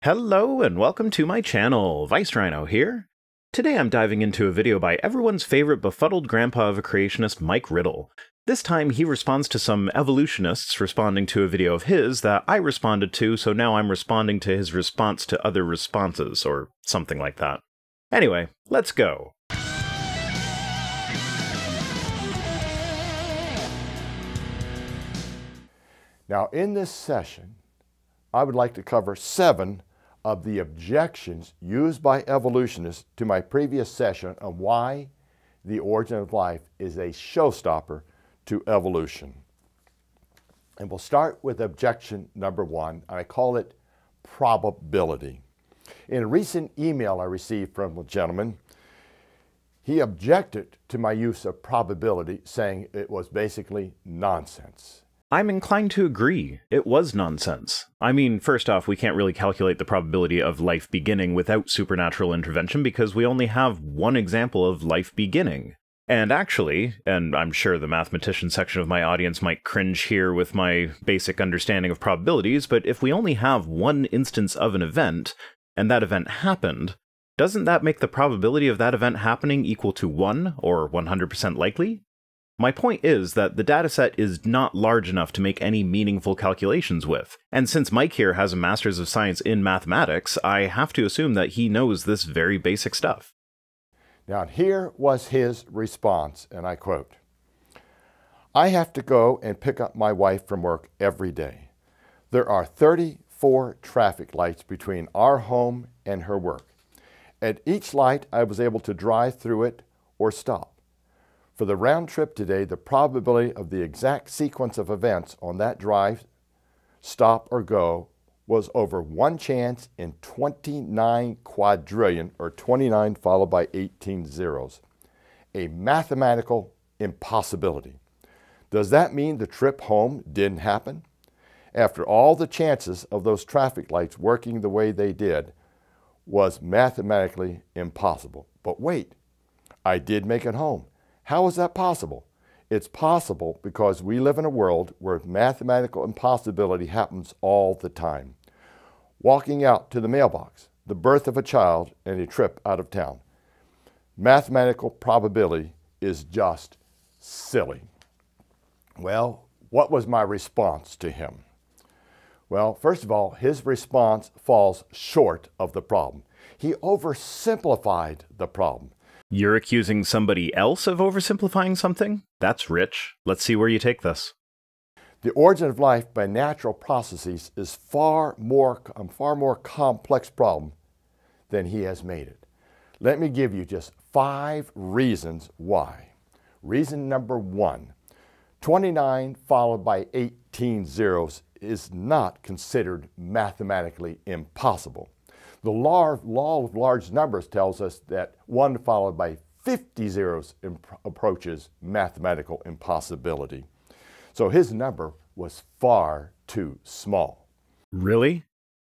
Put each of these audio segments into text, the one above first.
Hello and welcome to my channel, Rhino here. Today I'm diving into a video by everyone's favorite befuddled grandpa of a creationist, Mike Riddle. This time he responds to some evolutionists responding to a video of his that I responded to, so now I'm responding to his response to other responses, or something like that. Anyway, let's go. Now in this session, I would like to cover 7 of the objections used by evolutionists to my previous session on why the origin of life is a showstopper to evolution. And we'll start with objection number 1, and I call it probability. In a recent email I received from a gentleman, he objected to my use of probability, saying it was basically nonsense. I'm inclined to agree. It was nonsense. I mean, first off, we can't really calculate the probability of life beginning without supernatural intervention because we only have one example of life beginning. And actually, and I'm sure the mathematician section of my audience might cringe here with my basic understanding of probabilities, but if we only have one instance of an event, and that event happened, doesn't that make the probability of that event happening equal to 1, or 100% likely? My point is that the dataset is not large enough to make any meaningful calculations with, and since Mike here has a Master's of Science in Mathematics, I have to assume that he knows this very basic stuff. Now here was his response, and I quote, "I have to go and pick up my wife from work every day. There are 34 traffic lights between our home and her work. At each light, I was able to drive through it or stop. For the round trip today, the probability of the exact sequence of events on that drive, stop, or go was over 1 chance in 29 quadrillion, or 29 followed by 18 zeros. A mathematical impossibility. Does that mean the trip home didn't happen? After all the chances of those traffic lights working the way they did was mathematically impossible. But wait, I did make it home. How is that possible? It's possible because we live in a world where mathematical impossibility happens all the time. Walking out to the mailbox, the birth of a child, and a trip out of town. Mathematical probability is just silly." Well, what was my response to him? Well, first of all, his response falls short of the problem. He oversimplified the problem. You're accusing somebody else of oversimplifying something? That's rich. Let's see where you take this. The origin of life by natural processes is far more complex problem than he has made it. Let me give you just 5 reasons why. Reason number 1, 29 followed by 18 zeros is not considered mathematically impossible. The law of large numbers tells us that 1 followed by 50 zeros approaches mathematical impossibility. So his number was far too small. Really?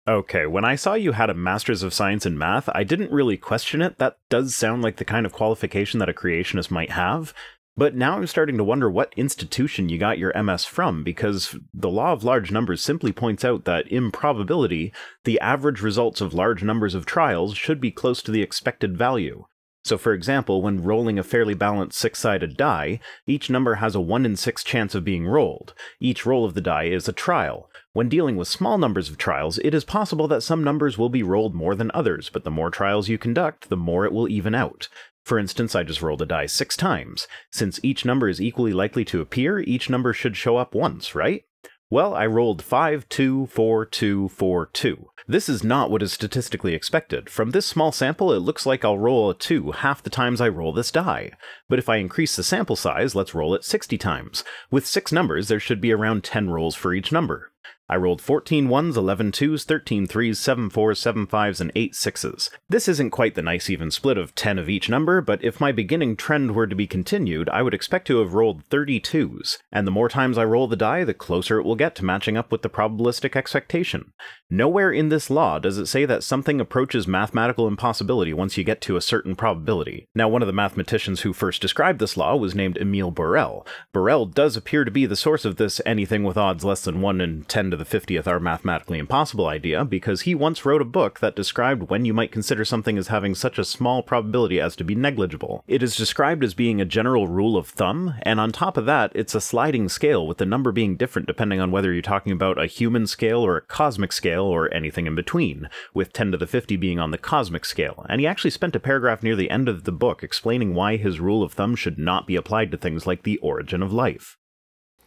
Okay, when I saw you had a Master's of Science in Math, I didn't really question it. That does sound like the kind of qualification that a creationist might have. But now I'm starting to wonder what institution you got your MS from, because the law of large numbers simply points out that in probability, the average results of large numbers of trials should be close to the expected value. So for example, when rolling a fairly balanced 6-sided die, each number has a 1 in 6 chance of being rolled. Each roll of the die is a trial. When dealing with small numbers of trials, it is possible that some numbers will be rolled more than others, but the more trials you conduct, the more it will even out. For instance, I just rolled a die 6 times. Since each number is equally likely to appear, each number should show up once, right? Well, I rolled 5, 2, 4, 2, 4, 2. This is not what is statistically expected. From this small sample, it looks like I'll roll a 2 half the times I roll this die. But if I increase the sample size, let's roll it 60 times. With 6 numbers, there should be around 10 rolls for each number. I rolled 14 1s, 11 2s, 13 3s, 7 4s, 7 5s, and 8 6s. This isn't quite the nice even split of 10 of each number, but if my beginning trend were to be continued, I would expect to have rolled 32s, and the more times I roll the die, the closer it will get to matching up with the probabilistic expectation. Nowhere in this law does it say that something approaches mathematical impossibility once you get to a certain probability. Now, one of the mathematicians who first described this law was named Emile Borel. Borel does appear to be the source of this anything with odds less than 1 in 10 to to the 50th our mathematically impossible idea, because he once wrote a book that described when you might consider something as having such a small probability as to be negligible. It is described as being a general rule of thumb, and on top of that, it's a sliding scale, with the number being different depending on whether you're talking about a human scale or a cosmic scale or anything in between, with 10 to the 50 being on the cosmic scale. And he actually spent a paragraph near the end of the book explaining why his rule of thumb should not be applied to things like the origin of life.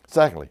Secondly,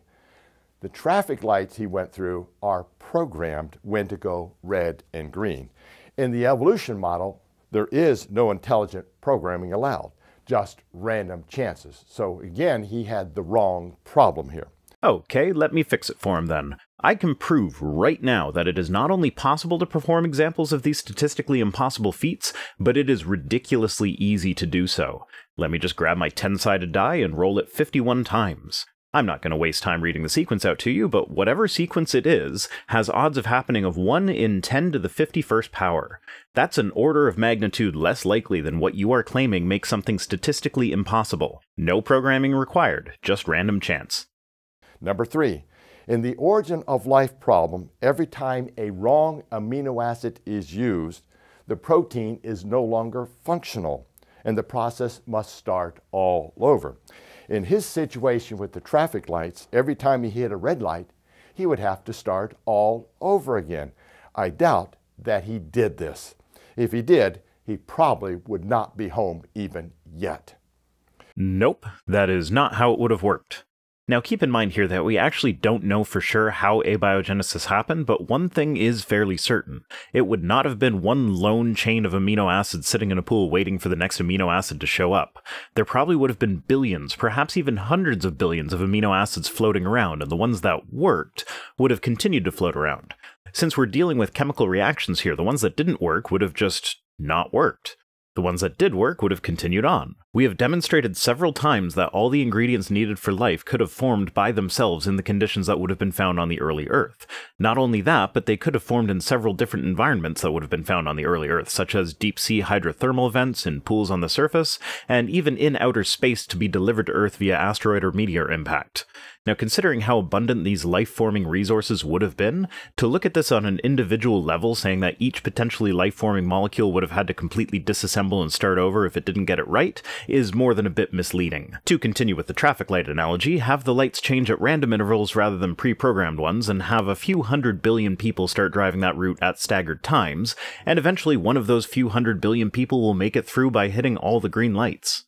the traffic lights he went through are programmed when to go red and green. In the evolution model, there is no intelligent programming allowed, just random chances. So again, he had the wrong problem here. Okay, let me fix it for him then. I can prove right now that it is not only possible to perform examples of these statistically impossible feats, but it is ridiculously easy to do so. Let me just grab my 10-sided die and roll it 51 times. I'm not going to waste time reading the sequence out to you, but whatever sequence it is, has odds of happening of 1 in 10 to the 51st power. That's an order of magnitude less likely than what you are claiming makes something statistically impossible. No programming required, just random chance. Number 3, in the origin of life problem, every time a wrong amino acid is used, the protein is no longer functional, and the process must start all over. In his situation with the traffic lights, every time he hit a red light, he would have to start all over again. I doubt that he did this. If he did, he probably would not be home even yet. Nope, that is not how it would have worked. Now keep in mind here that we actually don't know for sure how abiogenesis happened, but one thing is fairly certain. It would not have been one lone chain of amino acids sitting in a pool waiting for the next amino acid to show up. There probably would have been billions, perhaps even hundreds of billions of amino acids floating around, and the ones that worked would have continued to float around. Since we're dealing with chemical reactions here, the ones that didn't work would have just not worked. The ones that did work would have continued on. We have demonstrated several times that all the ingredients needed for life could have formed by themselves in the conditions that would have been found on the early Earth. Not only that, but they could have formed in several different environments that would have been found on the early Earth, such as deep-sea hydrothermal vents, in pools on the surface, and even in outer space to be delivered to Earth via asteroid or meteor impact. Now, considering how abundant these life-forming resources would have been, to look at this on an individual level, saying that each potentially life-forming molecule would have had to completely disassemble and start over if it didn't get it right, is more than a bit misleading. To continue with the traffic light analogy, have the lights change at random intervals rather than pre-programmed ones, and have a few 100 billion people start driving that route at staggered times, and eventually one of those few 100 billion people will make it through by hitting all the green lights.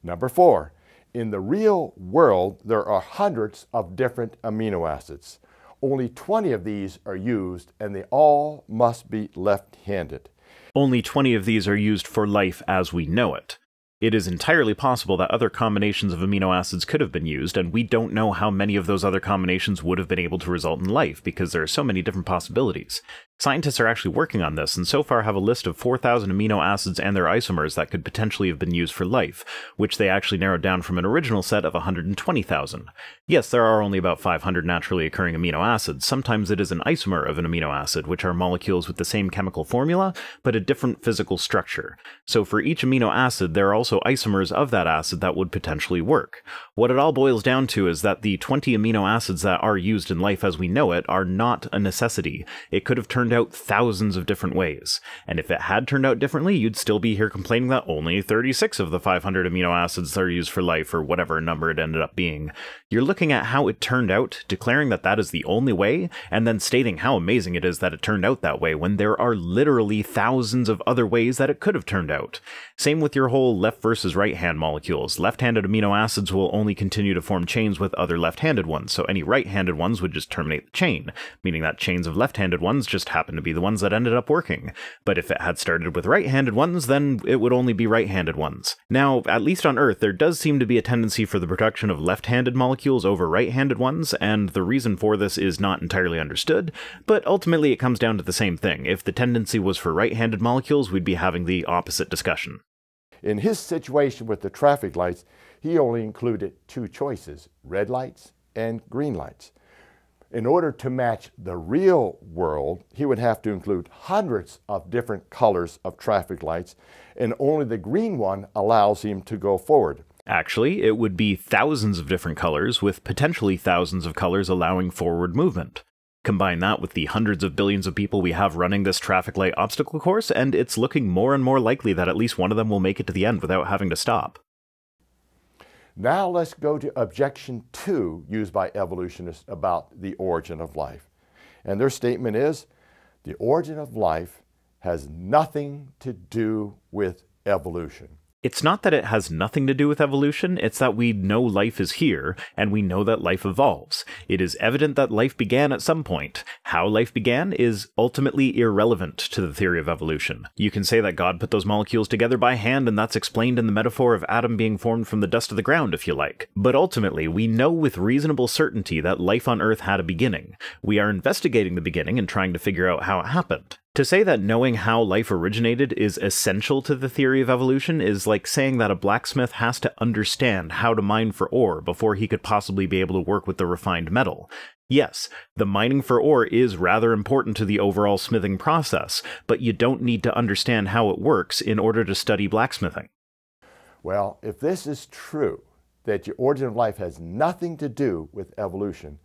Number 4. In the real world, there are hundreds of different amino acids. Only 20 of these are used, and they all must be left-handed. Only 20 of these are used for life as we know it. It is entirely possible that other combinations of amino acids could have been used, and we don't know how many of those other combinations would have been able to result in life, because there are so many different possibilities. Scientists are actually working on this, and so far have a list of 4,000 amino acids and their isomers that could potentially have been used for life, which they actually narrowed down from an original set of 120,000. Yes, there are only about 500 naturally occurring amino acids. Sometimes it is an isomer of an amino acid, which are molecules with the same chemical formula, but a different physical structure. So for each amino acid, there are also isomers of that acid that would potentially work. What it all boils down to is that the 20 amino acids that are used in life as we know it are not a necessity. It could have turned out thousands of different ways. And if it had turned out differently, you'd still be here complaining that only 36 of the 500 amino acids are used for life, or whatever number it ended up being. You're looking at how it turned out, declaring that that is the only way, and then stating how amazing it is that it turned out that way, when there are literally thousands of other ways that it could have turned out. Same with your whole left versus right-hand molecules. Left-handed amino acids will only continue to form chains with other left-handed ones, so any right-handed ones would just terminate the chain, meaning that chains of left-handed ones just happen to be the ones that ended up working. But if it had started with right-handed ones, then it would only be right-handed ones. Now, at least on Earth, there does seem to be a tendency for the production of left-handed molecules over right-handed ones, and the reason for this is not entirely understood, but ultimately it comes down to the same thing. If the tendency was for right-handed molecules, we'd be having the opposite discussion. In his situation with the traffic lights, he only included two choices, red lights and green lights. In order to match the real world, he would have to include hundreds of different colors of traffic lights, and only the green one allows him to go forward. Actually, it would be thousands of different colors, with potentially thousands of colors allowing forward movement. Combine that with the hundreds of billions of people we have running this traffic light obstacle course, and it's looking more and more likely that at least one of them will make it to the end without having to stop. Now let's go to objection 2 used by evolutionists about the origin of life. And their statement is, the origin of life has nothing to do with evolution. It's not that it has nothing to do with evolution, it's that we know life is here, and we know that life evolves. It is evident that life began at some point. How life began is ultimately irrelevant to the theory of evolution. You can say that God put those molecules together by hand, and that's explained in the metaphor of Adam being formed from the dust of the ground, if you like. But ultimately, we know with reasonable certainty that life on Earth had a beginning. We are investigating the beginning and trying to figure out how it happened. To say that knowing how life originated is essential to the theory of evolution is like saying that a blacksmith has to understand how to mine for ore before he could possibly be able to work with the refined metal. Yes, the mining for ore is rather important to the overall smithing process, but you don't need to understand how it works in order to study blacksmithing. Well, if this is true, that the origin of life has nothing to do with evolution,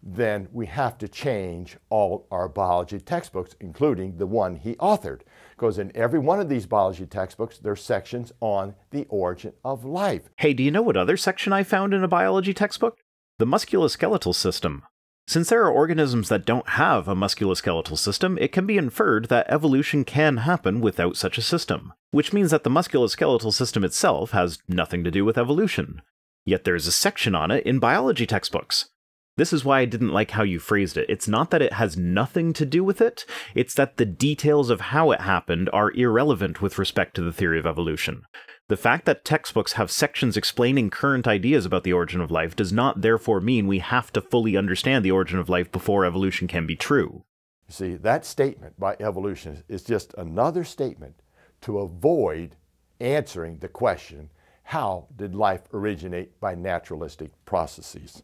then we have to change all our biology textbooks, including the one he authored. Because in every one of these biology textbooks, there's sections on the origin of life. Hey, do you know what other section I found in a biology textbook? The musculoskeletal system. Since there are organisms that don't have a musculoskeletal system, it can be inferred that evolution can happen without such a system, which means that the musculoskeletal system itself has nothing to do with evolution. Yet there's a section on it in biology textbooks. This is why I didn't like how you phrased it. It's not that it has nothing to do with it, it's that the details of how it happened are irrelevant with respect to the theory of evolution. The fact that textbooks have sections explaining current ideas about the origin of life does not therefore mean we have to fully understand the origin of life before evolution can be true. See, that statement by evolutionists is just another statement to avoid answering the question, how did life originate by naturalistic processes?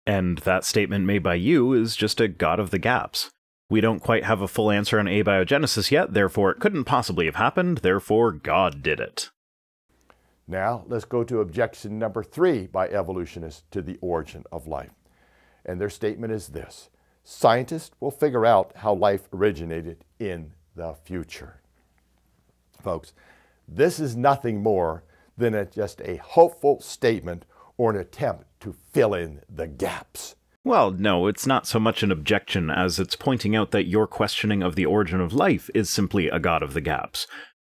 And that statement made by you is just a god of the gaps. We don't quite have a full answer on abiogenesis yet, therefore it couldn't possibly have happened, therefore God did it. Now let's go to objection number 3 by evolutionists to the origin of life. And their statement is this: scientists will figure out how life originated in the future. Folks, this is nothing more than just a hopeful statement or an attempt to fill in the gaps. Well, no, it's not so much an objection as it's pointing out that your questioning of the origin of life is simply a god of the gaps.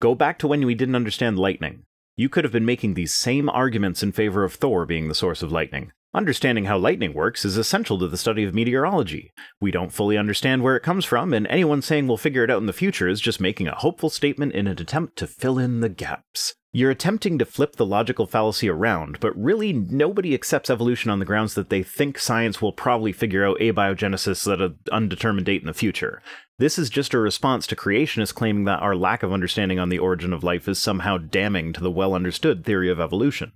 Go back to when we didn't understand lightning. You could have been making these same arguments in favor of Thor being the source of lightning. Understanding how lightning works is essential to the study of meteorology. We don't fully understand where it comes from, and anyone saying we'll figure it out in the future is just making a hopeful statement in an attempt to fill in the gaps. You're attempting to flip the logical fallacy around, but really nobody accepts evolution on the grounds that they think science will probably figure out abiogenesis at an undetermined date in the future. This is just a response to creationists claiming that our lack of understanding on the origin of life is somehow damning to the well-understood theory of evolution.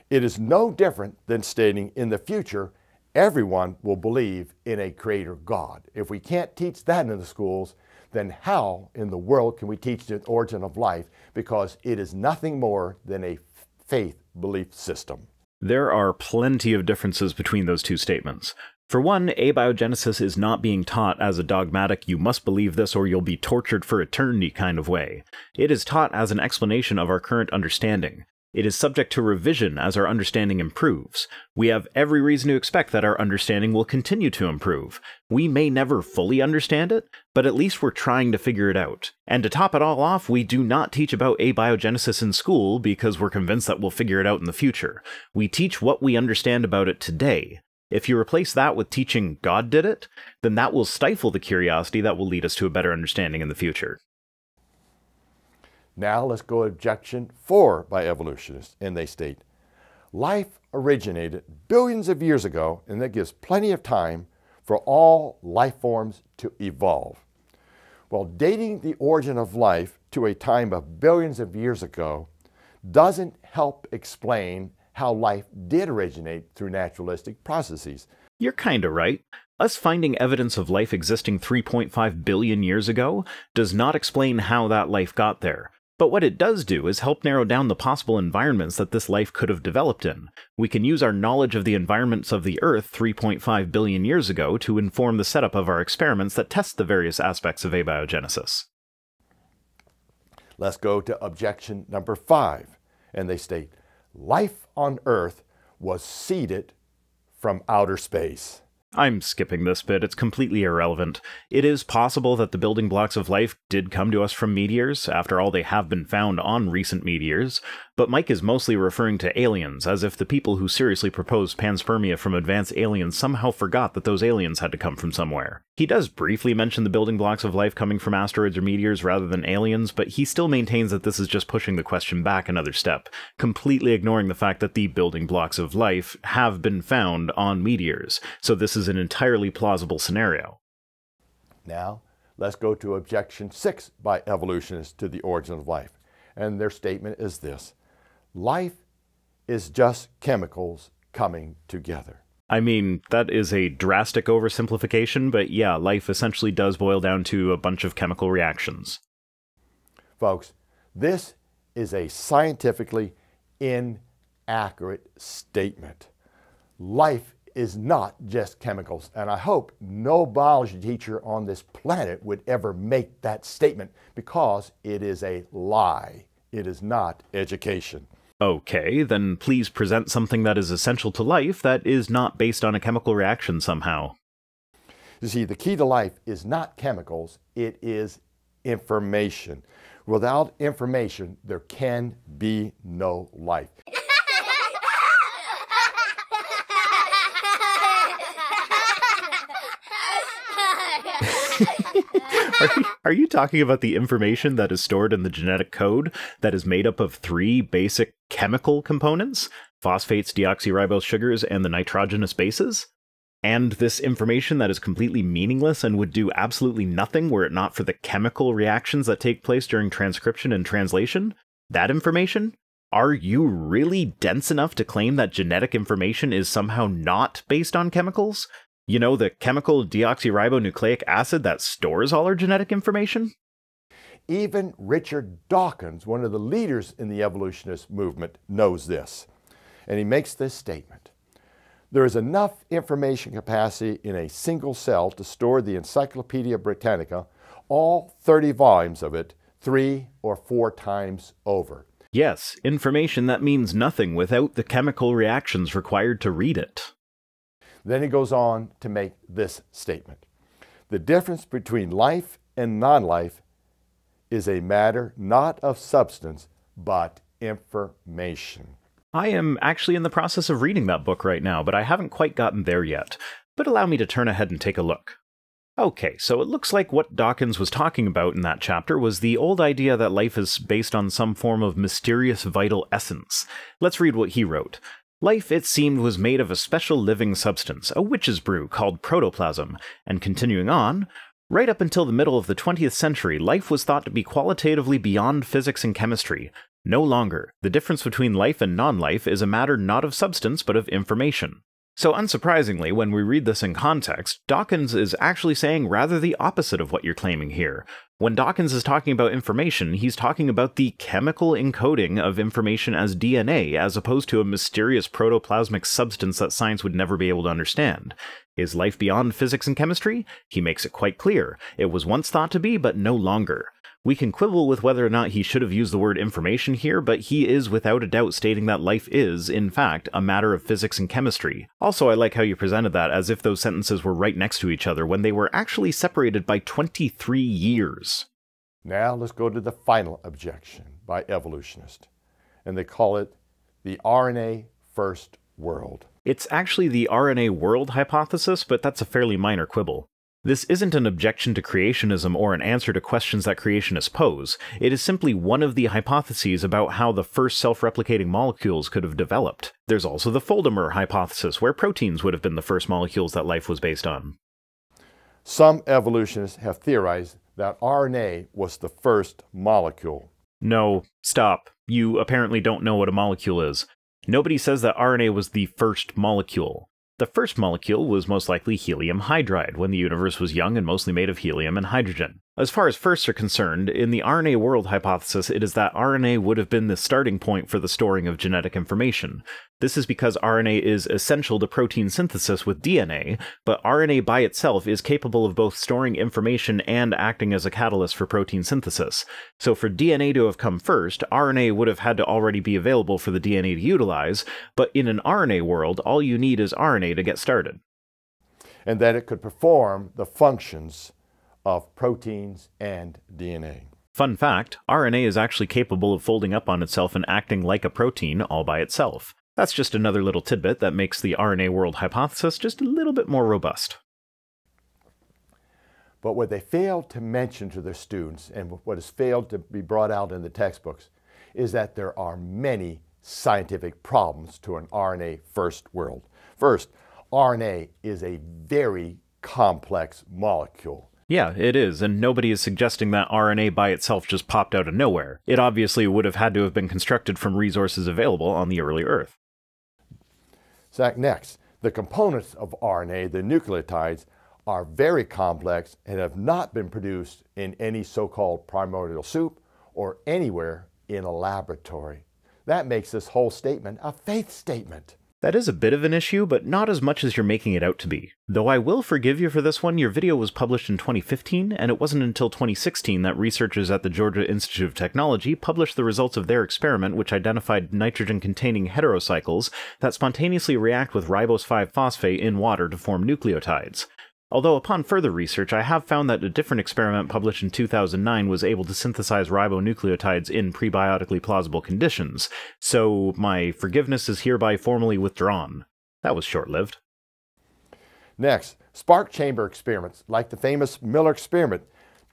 It is no different than stating in the future everyone will believe in a creator God. If we can't teach that in the schools, then how in the world can we teach the origin of life? Because it is nothing more than a faith belief system. There are plenty of differences between those two statements. For one, abiogenesis is not being taught as a dogmatic you must believe this or you'll be tortured for eternity kind of way. It is taught as an explanation of our current understanding. It is subject to revision as our understanding improves. We have every reason to expect that our understanding will continue to improve. We may never fully understand it, but at least we're trying to figure it out. And to top it all off, we do not teach about abiogenesis in school because we're convinced that we'll figure it out in the future. We teach what we understand about it today. If you replace that with teaching God did it, then that will stifle the curiosity that will lead us to a better understanding in the future. Now let's go to objection 4 by evolutionists, and they state, life originated billions of years ago, and that gives plenty of time for all life forms to evolve. Well, dating the origin of life to a time of billions of years ago doesn't help explain how life did originate through naturalistic processes. You're kinda right. Us finding evidence of life existing 3.5 billion years ago does not explain how that life got there. But what it does do is help narrow down the possible environments that this life could have developed in. We can use our knowledge of the environments of the Earth 3.5 billion years ago to inform the setup of our experiments that test the various aspects of abiogenesis. Let's go to objection number 5, and they state, life on Earth was seeded from outer space. I'm skipping this bit, it's completely irrelevant. It is possible that the building blocks of life did come to us from meteors, after all they have been found on recent meteors, but Mike is mostly referring to aliens, as if the people who seriously proposed panspermia from advanced aliens somehow forgot that those aliens had to come from somewhere. He does briefly mention the building blocks of life coming from asteroids or meteors rather than aliens, but he still maintains that this is just pushing the question back another step, completely ignoring the fact that the building blocks of life have been found on meteors, so this is an entirely plausible scenario. Now, let's go to objection 6 by evolutionists to the origin of life, and their statement is this: life is just chemicals coming together. I mean, that is a drastic oversimplification, but yeah, life essentially does boil down to a bunch of chemical reactions. Folks, this is a scientifically inaccurate statement. Life is not just chemicals, and I hope no biology teacher on this planet would ever make that statement, because it is a lie. It is not education. Okay, then please present something that is essential to life that is not based on a chemical reaction somehow. You see, the key to life is not chemicals, it is information. Without information, there can be no life. Are you talking about the information that is stored in the genetic code that is made up of 3 basic chemical components? Phosphates, deoxyribose sugars, and the nitrogenous bases? And this information that is completely meaningless and would do absolutely nothing were it not for the chemical reactions that take place during transcription and translation? That information? Are you really dense enough to claim that genetic information is somehow not based on chemicals? You know, the chemical deoxyribonucleic acid that stores all our genetic information? Even Richard Dawkins, one of the leaders in the evolutionist movement, knows this. And he makes this statement: there is enough information capacity in a single cell to store the Encyclopedia Britannica, all 30 volumes of it, 3 or 4 times over. Yes, information that means nothing without the chemical reactions required to read it. Then he goes on to make this statement: the difference between life and non-life is a matter not of substance, but information. I am actually in the process of reading that book right now, but I haven't quite gotten there yet. But allow me to turn ahead and take a look. Okay, so it looks like what Dawkins was talking about in that chapter was the old idea that life is based on some form of mysterious vital essence. Let's read what he wrote. Life, it seemed, was made of a special living substance, a witch's brew called protoplasm, and continuing on, right up until the middle of the 20th century, life was thought to be qualitatively beyond physics and chemistry. No longer. The difference between life and non-life is a matter not of substance, but of information. So unsurprisingly, when we read this in context, Dawkins is actually saying rather the opposite of what you're claiming here. When Dawkins is talking about information, he's talking about the chemical encoding of information as DNA, as opposed to a mysterious protoplasmic substance that science would never be able to understand. Is life beyond physics and chemistry? He makes it quite clear. It was once thought to be, but no longer. We can quibble with whether or not he should have used the word information here, but he is without a doubt stating that life is, in fact, a matter of physics and chemistry. Also, I like how you presented that as if those sentences were right next to each other when they were actually separated by 23 years. Now let's go to the final objection by evolutionists, and they call it the RNA first world. It's actually the RNA world hypothesis, but that's a fairly minor quibble. This isn't an objection to creationism or an answer to questions that creationists pose. It is simply one of the hypotheses about how the first self-replicating molecules could have developed. There's also the Foldamer hypothesis, where proteins would have been the first molecules that life was based on. Some evolutionists have theorized that RNA was the first molecule. No, stop. You apparently don't know what a molecule is. Nobody says that RNA was the first molecule. The first molecule was most likely helium hydride, when the universe was young and mostly made of helium and hydrogen. As far as firsts are concerned, in the RNA world hypothesis, it is that RNA would have been the starting point for the storing of genetic information. This is because RNA is essential to protein synthesis with DNA, but RNA by itself is capable of both storing information and acting as a catalyst for protein synthesis. So for DNA to have come first, RNA would have had to already be available for the DNA to utilize, but in an RNA world, all you need is RNA to get started. And that it could perform the functions of proteins and DNA. Fun fact, RNA is actually capable of folding up on itself and acting like a protein all by itself. That's just another little tidbit that makes the RNA world hypothesis just a little bit more robust. But what they failed to mention to their students, and what has failed to be brought out in the textbooks, is that there are many scientific problems to an RNA first world. First, RNA is a very complex molecule. Yeah, it is, and nobody is suggesting that RNA by itself just popped out of nowhere. It obviously would have had to have been constructed from resources available on the early Earth. Zach, next, the components of RNA, the nucleotides, are very complex and have not been produced in any so-called primordial soup or anywhere in a laboratory. That makes this whole statement a faith statement. That is a bit of an issue, but not as much as you're making it out to be. Though I will forgive you for this one, your video was published in 2015, and it wasn't until 2016 that researchers at the Georgia Institute of Technology published the results of their experiment which identified nitrogen-containing heterocycles that spontaneously react with ribose 5-phosphate in water to form nucleotides. Although upon further research, I have found that a different experiment published in 2009 was able to synthesize ribonucleotides in prebiotically plausible conditions, so my forgiveness is hereby formally withdrawn. That was short-lived. Next, spark chamber experiments, like the famous Miller experiment,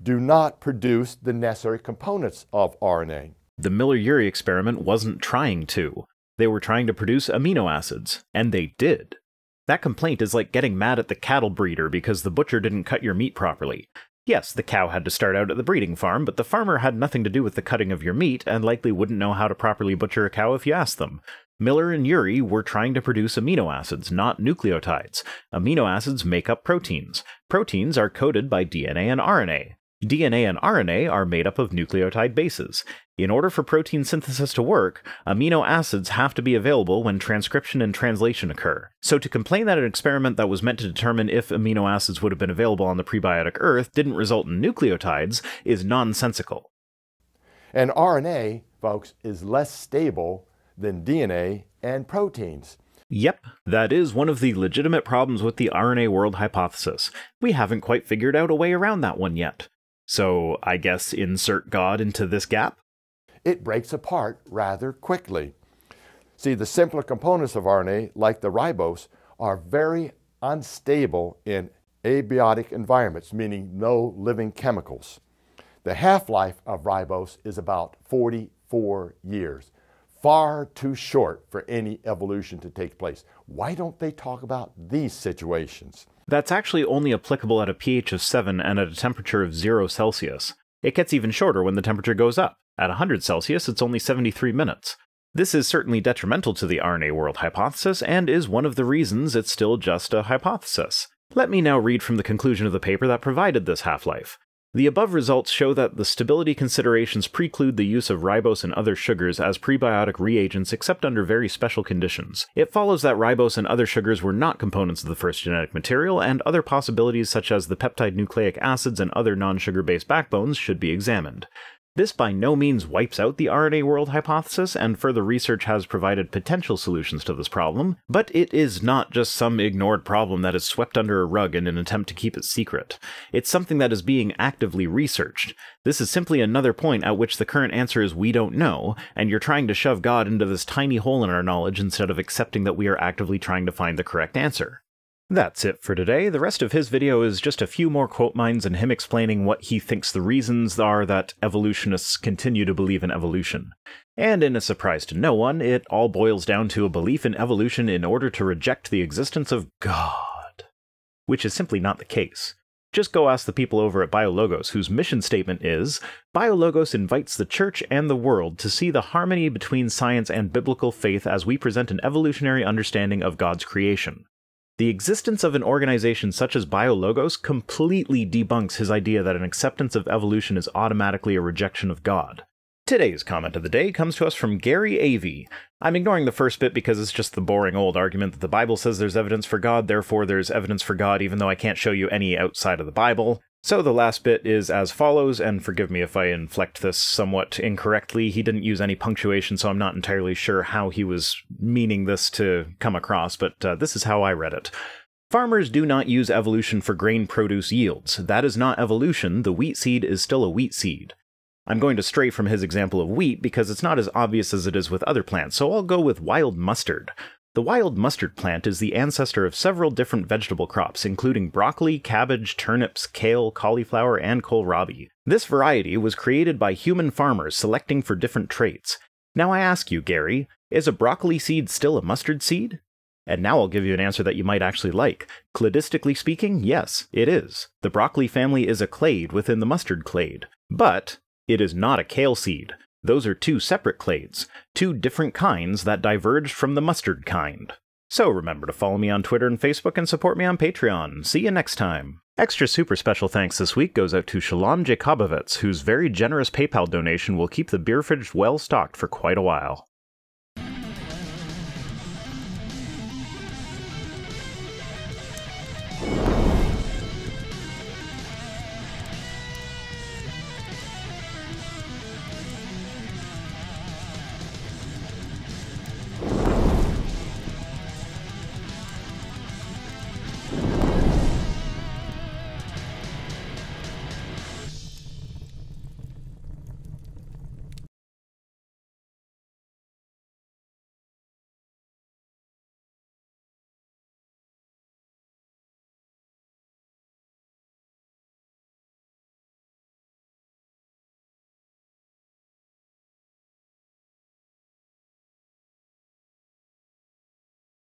do not produce the necessary components of RNA. The Miller-Urey experiment wasn't trying to. They were trying to produce amino acids, and they did. That complaint is like getting mad at the cattle breeder because the butcher didn't cut your meat properly. Yes, the cow had to start out at the breeding farm, but the farmer had nothing to do with the cutting of your meat and likely wouldn't know how to properly butcher a cow if you asked them. Miller and Urey were trying to produce amino acids, not nucleotides. Amino acids make up proteins. Proteins are coded by DNA and RNA. DNA and RNA are made up of nucleotide bases. In order for protein synthesis to work, amino acids have to be available when transcription and translation occur. So to complain that an experiment that was meant to determine if amino acids would have been available on the prebiotic Earth didn't result in nucleotides is nonsensical. And RNA, folks, is less stable than DNA and proteins. Yep, that is one of the legitimate problems with the RNA world hypothesis. We haven't quite figured out a way around that one yet. So I guess insert God into this gap? It breaks apart rather quickly. See, the simpler components of RNA, like the ribose, are very unstable in abiotic environments, meaning no living chemicals. The half-life of ribose is about 44 years, far too short for any evolution to take place. Why don't they talk about these situations? That's actually only applicable at a pH of 7 and at a temperature of 0 Celsius. It gets even shorter when the temperature goes up. At 100 Celsius, it's only 73 minutes. This is certainly detrimental to the RNA world hypothesis, and is one of the reasons it's still just a hypothesis. Let me now read from the conclusion of the paper that provided this half-life. The above results show that the stability considerations preclude the use of ribose and other sugars as prebiotic reagents except under very special conditions. It follows that ribose and other sugars were not components of the first genetic material, and other possibilities such as the peptide nucleic acids and other non-sugar-based backbones should be examined. This by no means wipes out the RNA world hypothesis, and further research has provided potential solutions to this problem, but it is not just some ignored problem that is swept under a rug in an attempt to keep it secret. It's something that is being actively researched. This is simply another point at which the current answer is we don't know, and you're trying to shove God into this tiny hole in our knowledge instead of accepting that we are actively trying to find the correct answer. That's it for today. The rest of his video is just a few more quote mines and him explaining what he thinks the reasons are that evolutionists continue to believe in evolution. And in a surprise to no one, it all boils down to a belief in evolution in order to reject the existence of God. Which is simply not the case. Just go ask the people over at BioLogos, whose mission statement is, BioLogos invites the church and the world to see the harmony between science and biblical faith as we present an evolutionary understanding of God's creation. The existence of an organization such as BioLogos completely debunks his idea that an acceptance of evolution is automatically a rejection of God. Today's comment of the day comes to us from Gary Avey. I'm ignoring the first bit because it's just the boring old argument that the Bible says there's evidence for God, therefore there's evidence for God even though I can't show you any outside of the Bible. So the last bit is as follows, and forgive me if I inflect this somewhat incorrectly. He didn't use any punctuation, so I'm not entirely sure how he was meaning this to come across, but this is how I read it. Farmers do not use evolution for grain produce yields. That is not evolution. The wheat seed is still a wheat seed. I'm going to stray from his example of wheat because it's not as obvious as it is with other plants, so I'll go with wild mustard. The wild mustard plant is the ancestor of several different vegetable crops, including broccoli, cabbage, turnips, kale, cauliflower, and kohlrabi. This variety was created by human farmers selecting for different traits. Now I ask you, Gary, is a broccoli seed still a mustard seed? And now I'll give you an answer that you might actually like. Cladistically speaking, yes, it is. The broccoli family is a clade within the mustard clade. But it is not a kale seed. Those are two separate clades, two different kinds that diverged from the mustard kind. So remember to follow me on Twitter and Facebook and support me on Patreon. See you next time. Extra super special thanks this week goes out to Shalom Jacobovitz, whose very generous PayPal donation will keep the beer fridge well stocked for quite a while.